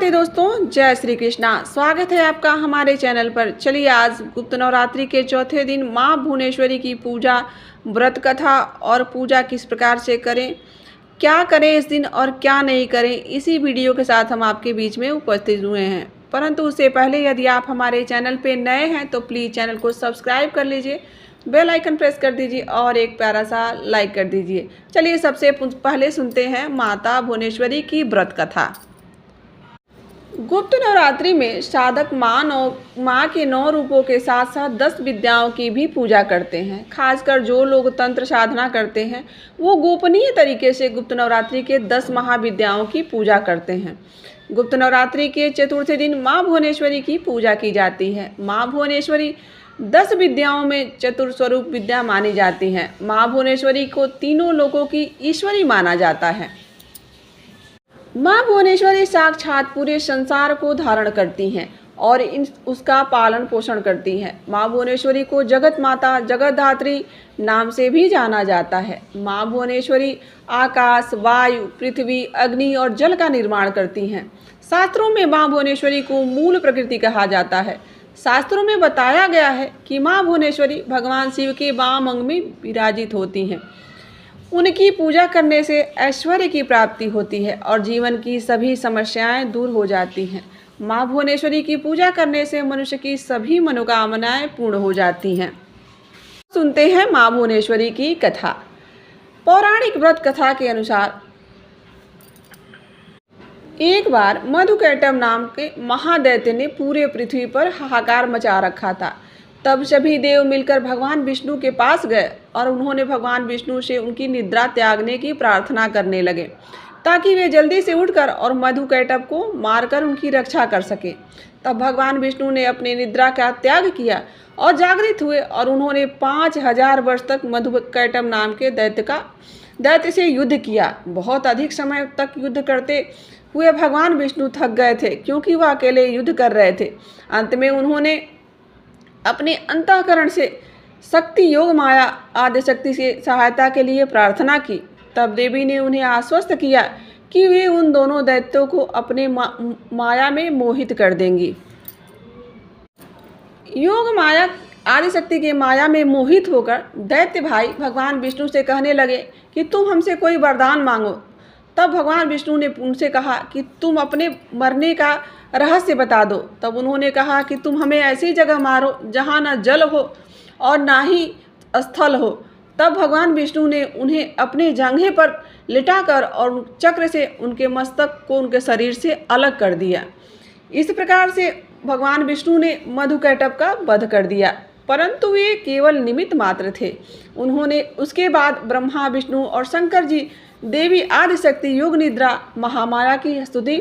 राधे दोस्तों, जय श्री कृष्णा। स्वागत है आपका हमारे चैनल पर। चलिए आज गुप्त नवरात्रि के चौथे दिन माँ भुवनेश्वरी की पूजा, व्रत कथा और पूजा किस प्रकार से करें, क्या करें इस दिन और क्या नहीं करें, इसी वीडियो के साथ हम आपके बीच में उपस्थित हुए हैं। परंतु उससे पहले यदि आप हमारे चैनल पर नए हैं तो प्लीज़ चैनल को सब्सक्राइब कर लीजिए, बेल आइकन प्रेस कर दीजिए और एक प्यारा सा लाइक कर दीजिए। चलिए सबसे पहले सुनते हैं माता भुवनेश्वरी की व्रत कथा। गुप्त नवरात्रि में साधक माँ के 9 रूपों के साथ साथ 10 विद्याओं की भी पूजा करते हैं। खासकर जो लोग तंत्र साधना करते हैं वो गोपनीय तरीके से गुप्त नवरात्रि के 10 महाविद्याओं की पूजा करते हैं। गुप्त नवरात्रि के चतुर्थ दिन माँ भुवनेश्वरी की पूजा की जाती है। माँ भुवनेश्वरी 10 विद्याओं में चतुर्स्वरूप विद्या मानी जाती हैं। माँ भुवनेश्वरी को तीनों लोकों की ईश्वरी माना जाता है। माँ भुवनेश्वरी साक्षात पूरे संसार को धारण करती हैं और उसका पालन पोषण करती हैं। माँ भुवनेश्वरी को जगत माता, जगत धात्री नाम से भी जाना जाता है। माँ भुवनेश्वरी आकाश, वायु, पृथ्वी, अग्नि और जल का निर्माण करती हैं। शास्त्रों में माँ भुवनेश्वरी को मूल प्रकृति कहा जाता है। शास्त्रों में बताया गया है कि माँ भुवनेश्वरी भगवान शिव के वाम अंग में विराजित होती हैं। उनकी पूजा करने से ऐश्वर्य की प्राप्ति होती है और जीवन की सभी समस्याएं दूर हो जाती हैं। माँ भुवनेश्वरी की पूजा करने से मनुष्य की सभी मनोकामनाएं पूर्ण हो जाती हैं। सुनते हैं माँ भुवनेश्वरी की कथा। पौराणिक व्रत कथा के अनुसार एक बार मधुकैटभ नाम के महादैत्य ने पूरे पृथ्वी पर हाहाकार मचा रखा था। तब सभी देव मिलकर भगवान विष्णु के पास गए और उन्होंने भगवान विष्णु से उनकी निद्रा त्यागने की प्रार्थना करने लगे ताकि वे जल्दी से उठकर और मधुकैटभ को मारकर उनकी रक्षा कर सके। तब भगवान विष्णु ने अपनी निद्रा का त्याग किया और जागृत हुए और उन्होंने 5000 वर्ष तक मधुकैटभ नाम के दैत्य से युद्ध किया। बहुत अधिक समय तक युद्ध करते हुए भगवान विष्णु थक गए थे क्योंकि वह अकेले युद्ध कर रहे थे। अंत में उन्होंने अपने अंतःकरण से शक्ति योग माया आदि शक्ति से सहायता के लिए प्रार्थना की। तब देवी ने उन्हें आश्वस्त किया कि वे उन दोनों दैत्यों को अपने माया में मोहित कर देंगी। योग माया आदि शक्ति के माया में मोहित होकर दैत्य भाई भगवान विष्णु से कहने लगे कि तुम हमसे कोई वरदान मांगो। तब भगवान विष्णु ने उनसे कहा कि तुम अपने मरने का रहस्य बता दो। तब उन्होंने कहा कि तुम हमें ऐसी जगह मारो जहाँ न जल हो और ना ही स्थल हो। तब भगवान विष्णु ने उन्हें अपने जांघे पर लिटाकर और चक्र से उनके मस्तक को उनके शरीर से अलग कर दिया। इस प्रकार से भगवान विष्णु ने मधुकैटभ का वध कर दिया, परंतु वे केवल निमित्त मात्र थे। उन्होंने उसके बाद ब्रह्मा, विष्णु और शंकर जी, देवी आदि शक्ति, योग निद्रा, महामाया की स्तुति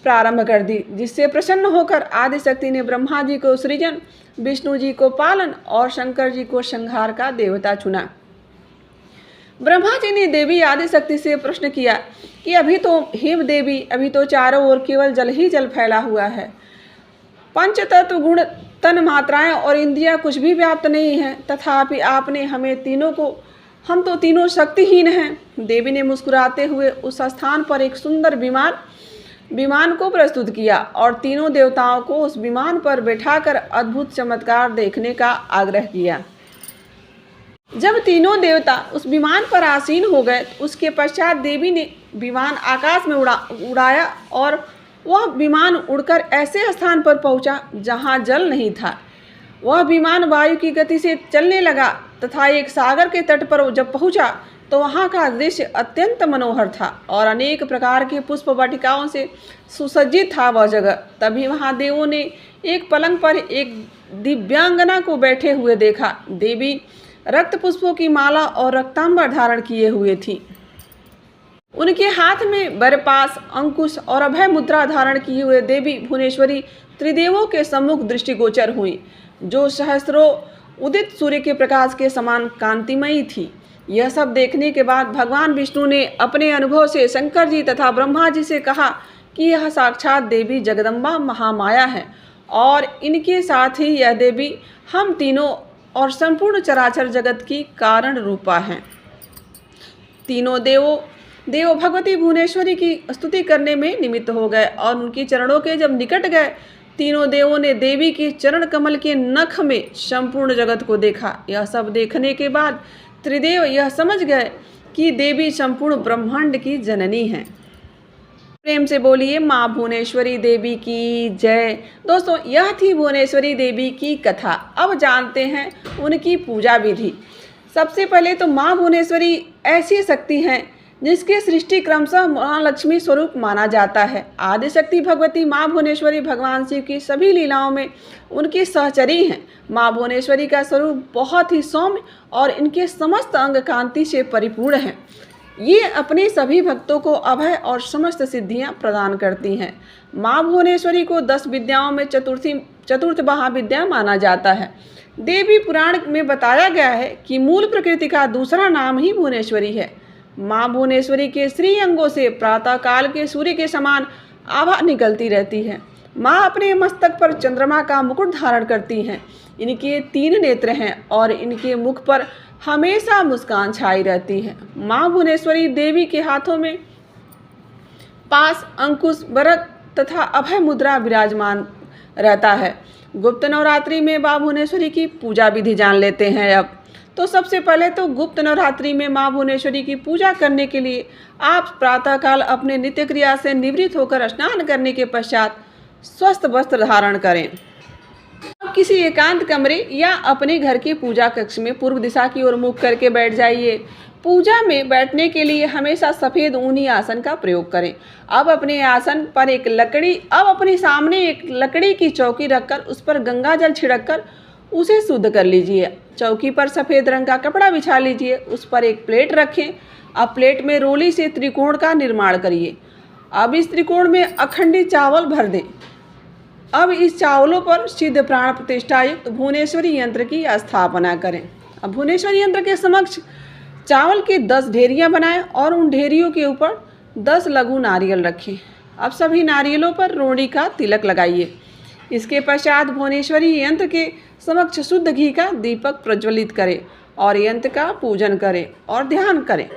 प्रारंभ कर दी, जिससे प्रसन्न होकर आदि शक्ति ने ब्रह्मा जी को सृजन, विष्णु जी को पालन और शंकर जी को संहार का देवता चुना। ब्रह्मा जी ने देवी आदि शक्ति से प्रश्न किया कि अभी तो हिम देवी, अभी तो चारों ओर केवल जल ही जल फैला हुआ है। पंचतत्व, गुण, तन मात्राएं और इंद्रियां कुछ भी व्याप्त नहीं है, तथापि आपने हम तो तीनों शक्तिहीन हैं। देवी ने मुस्कुराते हुए उस स्थान पर एक सुंदर विमान को प्रस्तुत किया और तीनों देवताओं को उस विमान पर बैठाकर अद्भुत चमत्कार देखने का आग्रह किया। जब तीनों देवता उस विमान पर आसीन हो गए, उसके पश्चात देवी ने विमान आकाश में उड़ाया और वह विमान उड़कर ऐसे स्थान पर पहुंचा जहां जल नहीं था। वह विमान वायु की गति से चलने लगा तथा एक सागर के तट पर जब पहुंचा तो वहाँ का दृश्य अत्यंत मनोहर था और अनेक प्रकार के पुष्प वाटिकाओं से सुसज्जित था वह जगह। तभी वहाँ देवों ने एक पलंग पर एक दिव्यांगना को बैठे हुए देखा। देवी रक्त पुष्पों की माला और रक्तांबर धारण किए हुए थी। उनके हाथ में बरपास, अंकुश और अभय मुद्रा धारण किए हुए देवी भुवनेश्वरी त्रिदेवों के सम्मुख दृष्टिगोचर हुई, जो सहस्रों उदित सूर्य के प्रकाश के समान कांतिमयी थी। यह सब देखने के बाद भगवान विष्णु ने अपने अनुभव से शंकर जी तथा ब्रह्मा जी से कहा कि यह साक्षात देवी जगदम्बा महामाया है और इनके साथ ही यह देवी हम तीनों और संपूर्ण चराचर जगत की कारण रूपा हैं। तीनों देवों देव भगवती भुवनेश्वरी की स्तुति करने में निमित्त हो गए और उनकी चरणों के जब निकट गए, तीनों देवों ने देवी के चरण कमल के नख में संपूर्ण जगत को देखा। यह सब देखने के बाद त्रिदेव यह समझ गए कि देवी संपूर्ण ब्रह्मांड की जननी हैं। प्रेम से बोलिए माँ भुवनेश्वरी देवी की जय। दोस्तों, यह थी भुवनेश्वरी देवी की कथा। अब जानते हैं उनकी पूजा विधि। सबसे पहले तो माँ भुवनेश्वरी ऐसी शक्ति हैं जिसके सृष्टि क्रमशः माँ लक्ष्मी स्वरूप माना जाता है। आदिशक्ति भगवती माँ भुवनेश्वरी भगवान शिव की सभी लीलाओं में उनकी सहचरी हैं। माँ भुवनेश्वरी का स्वरूप बहुत ही सौम्य और इनके समस्त अंग कांति से परिपूर्ण हैं। ये अपने सभी भक्तों को अभय और समस्त सिद्धियां प्रदान करती हैं। माँ भुवनेश्वरी को 10 विद्याओं में चतुर्थ महाविद्या माना जाता है। देवी पुराण में बताया गया है कि मूल प्रकृति का दूसरा नाम ही भुवनेश्वरी है। माँ भुवनेश्वरी के श्री अंगों से प्रातः काल के सूर्य के समान आभा निकलती रहती है। माँ अपने मस्तक पर चंद्रमा का मुकुट धारण करती हैं। इनके 3 नेत्र हैं और इनके मुख पर हमेशा मुस्कान छाई रहती है। माँ भुवनेश्वरी देवी के हाथों में पास, अंकुश, वरद तथा अभय मुद्रा विराजमान रहता है। गुप्त नवरात्रि में माँ भुवनेश्वरी की पूजा विधि जान लेते हैं। अब तो सबसे पहले तो गुप्त नवरात्रि में माँ भुवनेश्वरी की पूजा करने के लिए आप प्रातःकाल अपने नित्य क्रिया से निवृत्त होकर स्नान करने के पश्चात स्वस्थ वस्त्र धारण करें। अब किसी एकांत कमरे या अपने घर के पूजा कक्ष में पूर्व दिशा की ओर मुख करके बैठ जाइए। पूजा में बैठने के लिए हमेशा सफ़ेद ऊनी आसन का प्रयोग करें। अब अपने आसन पर अपने सामने एक लकड़ी की चौकी रखकर उस पर गंगा जल छिड़ककर उसे शुद्ध कर लीजिए। चौकी पर सफ़ेद रंग का कपड़ा बिछा लीजिए। उस पर एक प्लेट रखें। अब प्लेट में रोली से त्रिकोण का निर्माण करिए। अब इस त्रिकोण में अखंडित चावल भर दें। अब इस चावलों पर सिद्ध प्राण प्रतिष्ठा युक्त भुवनेश्वरी यंत्र की स्थापना करें। अब भुवनेश्वरी यंत्र के समक्ष चावल की 10 ढेरियाँ बनाएं और उन ढेरियों के ऊपर 10 लघु नारियल रखें। अब सभी नारियलों पर रोड़ी का तिलक लगाइए। इसके पश्चात भुवनेश्वरी यंत्र के समक्ष शुद्ध घी का दीपक प्रज्वलित करें और यंत्र का पूजन करें और ध्यान करें।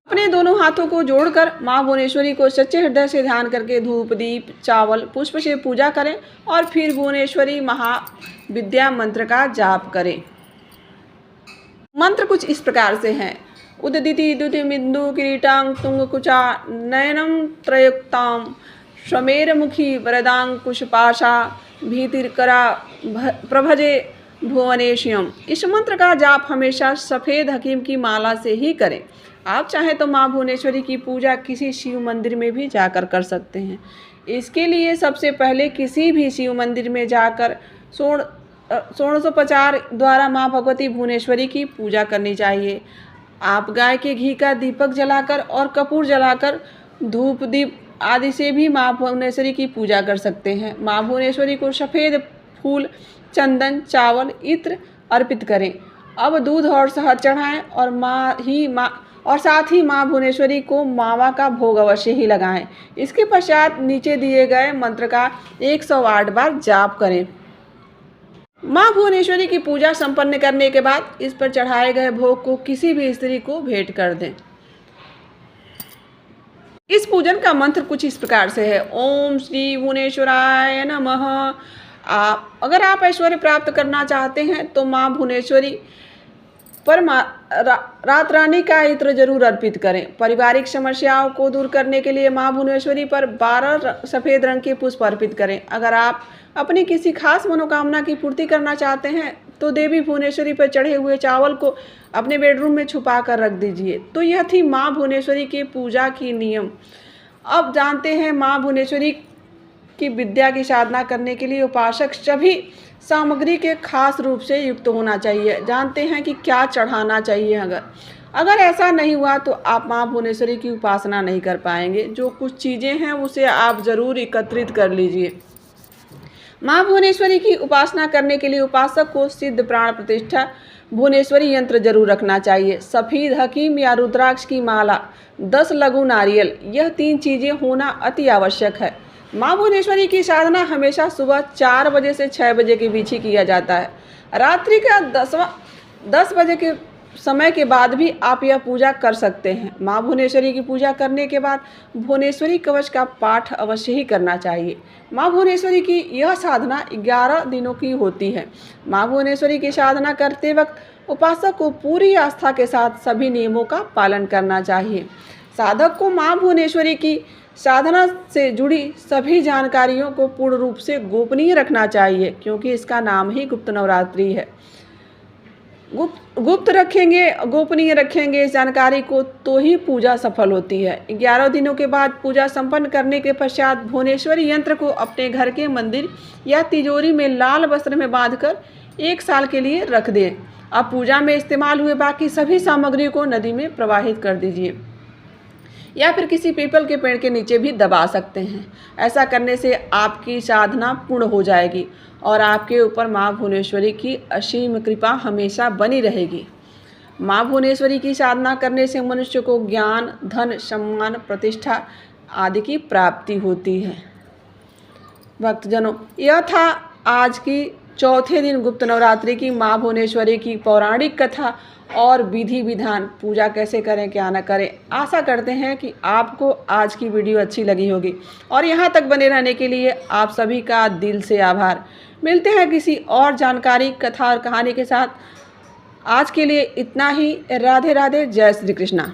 अपने दोनों हाथों को जोड़कर माँ भुवनेश्वरी को सच्चे हृदय से ध्यान करके धूप, दीप, चावल, पुष्प से पूजा करें और फिर भुवनेश्वरी महाविद्या मंत्र का जाप करें। मंत्र कुछ इस प्रकार से हैं। उददिति द्युतिमिन्दु किरीटां तुंगकुचा नयनं त्रयुक्तां स्वमेरमुखी वरदांकुशपाशा भीतिरकरा प्रभजे भुवनेश्यम। इस मंत्र का जाप हमेशा सफ़ेद हकीम की माला से ही करें। आप चाहें तो माँ भुवनेश्वरी की पूजा किसी शिव मंदिर में भी जाकर कर सकते हैं। इसके लिए सबसे पहले किसी भी शिव मंदिर में जाकर षोडशोपचार द्वारा माँ भगवती भुवनेश्वरी की पूजा करनी चाहिए। आप गाय के घी का दीपक जलाकर और कपूर जलाकर धूप, दीप आदि से भी माँ भुवनेश्वरी की पूजा कर सकते हैं। माँ भुवनेश्वरी को सफ़ेद फूल, चंदन, चावल, इत्र अर्पित करें। अब दूध और शहद चढ़ाएं और साथ ही माँ भुवनेश्वरी को मावा का भोग अवश्य ही लगाएं। इसके पश्चात नीचे दिए गए मंत्र का 108 बार जाप करें। माँ भुवनेश्वरी की पूजा संपन्न करने के बाद इस पर चढ़ाए गए भोग को किसी भी स्त्री को भेंट कर दें। इस पूजन का मंत्र कुछ इस प्रकार से है। ओम श्री भुवनेश्वराय नमः। अगर आप ऐश्वर्य प्राप्त करना चाहते हैं तो माँ भुवनेश्वरी पर रात रानी का इत्र जरूर अर्पित करें। पारिवारिक समस्याओं को दूर करने के लिए माँ भुवनेश्वरी पर 12 सफ़ेद रंग के पुष्प अर्पित करें। अगर आप अपनी किसी खास मनोकामना की पूर्ति करना चाहते हैं तो देवी भुवनेश्वरी पर चढ़े हुए चावल को अपने बेडरूम में छुपा कर रख दीजिए। तो यह थी माँ भुवनेश्वरी की पूजा की नियम। अब जानते हैं माँ भुवनेश्वरी की विद्या की साधना करने के लिए उपासक सभी सामग्री के खास रूप से युक्त होना चाहिए। जानते हैं कि क्या चढ़ाना चाहिए। अगर ऐसा नहीं हुआ तो आप माँ भुवनेश्वरी की उपासना नहीं कर पाएंगे। जो कुछ चीज़ें हैं उसे आप ज़रूर एकत्रित कर लीजिए। माँ भुवनेश्वरी की उपासना करने के लिए उपासक को सिद्ध प्राण प्रतिष्ठा भुवनेश्वरी यंत्र जरूर रखना चाहिए। सफ़ेद हकीम या रुद्राक्ष की माला, 10 लघु नारियल, यह 3 चीज़ें होना अति आवश्यक है। माँ भुवनेश्वरी की साधना हमेशा सुबह 4 बजे से 6 बजे के बीच ही किया जाता है। रात्रि का 10 बजे के समय के बाद भी आप यह पूजा कर सकते हैं। माँ भुवनेश्वरी की पूजा करने के बाद भुवनेश्वरी कवच का पाठ अवश्य ही करना चाहिए। माँ भुवनेश्वरी की यह साधना 11 दिनों की होती है। माँ भुवनेश्वरी की साधना करते वक्त उपासक को पूरी आस्था के साथ सभी नियमों का पालन करना चाहिए। साधक को माँ भुवनेश्वरी की साधना से जुड़ी सभी जानकारियों को पूर्ण रूप से गोपनीय रखना चाहिए, क्योंकि इसका नाम ही गुप्त नवरात्रि है। गुप्त रखेंगे, गोपनीय रखेंगे इस जानकारी को, तो ही पूजा सफल होती है। 11 दिनों के बाद पूजा संपन्न करने के पश्चात भुवनेश्वरी यंत्र को अपने घर के मंदिर या तिजोरी में लाल वस्त्र में बांधकर 1 साल के लिए रख दें। अब पूजा में इस्तेमाल हुए बाकी सभी सामग्री को नदी में प्रवाहित कर दीजिए, या फिर किसी पीपल के पेड़ के नीचे भी दबा सकते हैं। ऐसा करने से आपकी साधना पूर्ण हो जाएगी और आपके ऊपर माँ भुवनेश्वरी की असीम कृपा हमेशा बनी रहेगी। माँ भुवनेश्वरी की साधना करने से मनुष्य को ज्ञान, धन, सम्मान, प्रतिष्ठा आदि की प्राप्ति होती है। भक्तजनों, यह था आज की चौथे दिन गुप्त नवरात्रि की माँ भुवनेश्वरी की पौराणिक कथा और विधि विधान, पूजा कैसे करें क्या न करें। आशा करते हैं कि आपको आज की वीडियो अच्छी लगी होगी और यहाँ तक बने रहने के लिए आप सभी का दिल से आभार। मिलते हैं किसी और जानकारी, कथा और कहानी के साथ। आज के लिए इतना ही। राधे राधे, जय श्री कृष्णा।